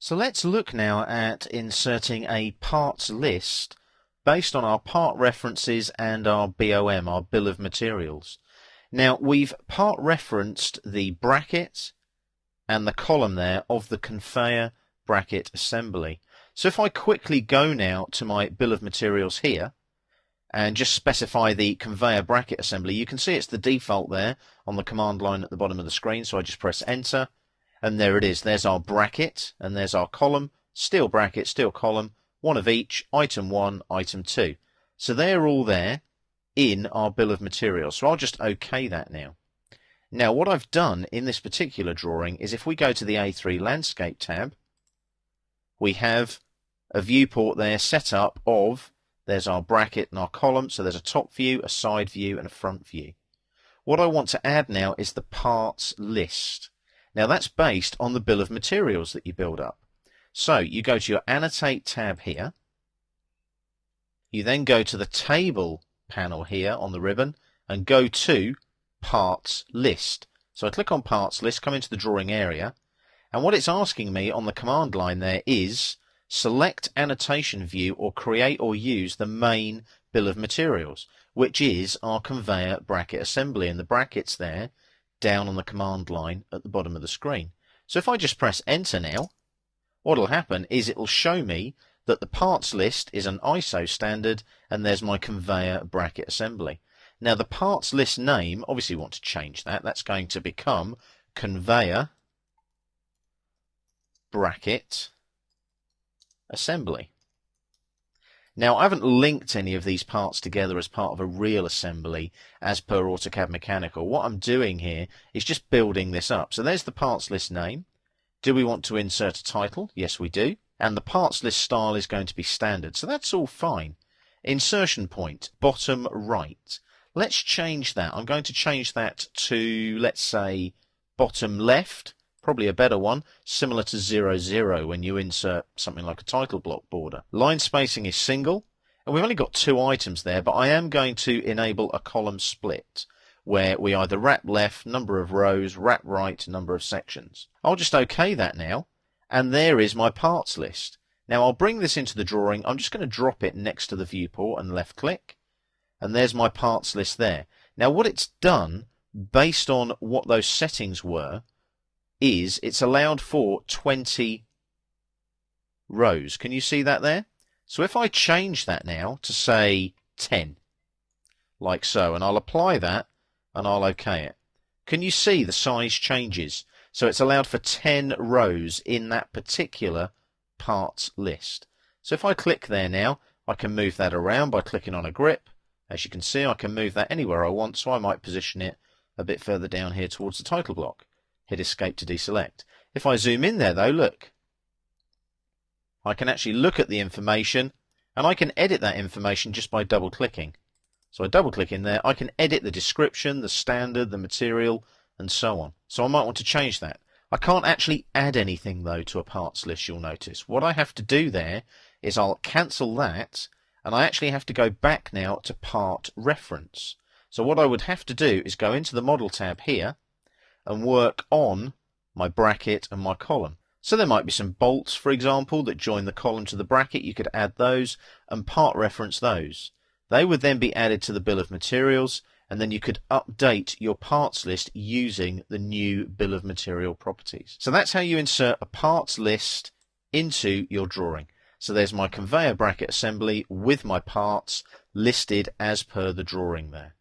So let's look now at inserting a parts list based on our part references and our BOM, our bill of materials. Now we've part referenced the bracket and the column there of the conveyor bracket assembly. So if I quickly go now to my bill of materials here and just specify the conveyor bracket assembly, you can see it's the default there on the command line at the bottom of the screen. So I just press enter. And there it is, there's our bracket, and there's our column, steel bracket, steel column, one of each, item 1, item 2. So they're all there in our bill of materials. So I'll just OK that now. Now what I've done in this particular drawing is if we go to the A3 Landscape tab, we have a viewport there set up of, there's our bracket and our column, so there's a top view, a side view, and a front view. What I want to add now is the parts list. Now that's based on the bill of materials that you build up. So you go to your Annotate tab here. You then go to the Table panel here on the ribbon and go to Parts List. So I click on Parts List, come into the drawing area, and what it's asking me on the command line there is select Annotation View or create or use the main bill of materials, which is our conveyor bracket assembly, and the brackets there down on the command line at the bottom of the screen. So if I just press enter now, what will happen is it will show me that the parts list is an ISO standard and there's my conveyor bracket assembly. Now the parts list name, obviously we want to change that. That's going to become conveyor bracket assembly. Now I haven't linked any of these parts together as part of a real assembly as per AutoCAD Mechanical. What I'm doing here is just building this up. So there's the parts list name. Do we want to insert a title? Yes we do. And the parts list style is going to be standard. So that's all fine. Insertion point, bottom right. Let's change that. I'm going to change that to, let's say, bottom left. Probably a better one, similar to 00 when you insert something like a title block border. Line spacing is single, and we've only got 2 items there, but I am going to enable a column split, where we either wrap left, number of rows, wrap right, number of sections. I'll just OK that now, and there is my parts list. Now I'll bring this into the drawing. I'm just going to drop it next to the viewport and left click, and there's my parts list there. Now what it's done, based on what those settings were, is it's allowed for 20 rows. Can you see that there? So if I change that now to say 10, like so, and I'll apply that and I'll OK it. Can you see the size changes? So it's allowed for 10 rows in that particular parts list. So if I click there now, I can move that around by clicking on a grip. As you can see, I can move that anywhere I want, so I might position it a bit further down here towards the title block. Hit escape to deselect. If I zoom in there though, look, I can actually look at the information and I can edit that information just by double clicking. So I double click in there, I can edit the description, the standard, the material, and so on. So I might want to change that. I can't actually add anything though to a parts list, you'll notice. What I have to do there is I'll cancel that, and I actually have to go back now to part reference. So what I would have to do is go into the model tab here and work on my bracket and my column. So there might be some bolts, for example, that join the column to the bracket. You could add those and part reference those. They would then be added to the bill of materials, and then you could update your parts list using the new bill of material properties. So that's how you insert a parts list into your drawing. So there's my conveyor bracket assembly with my parts listed as per the drawing there.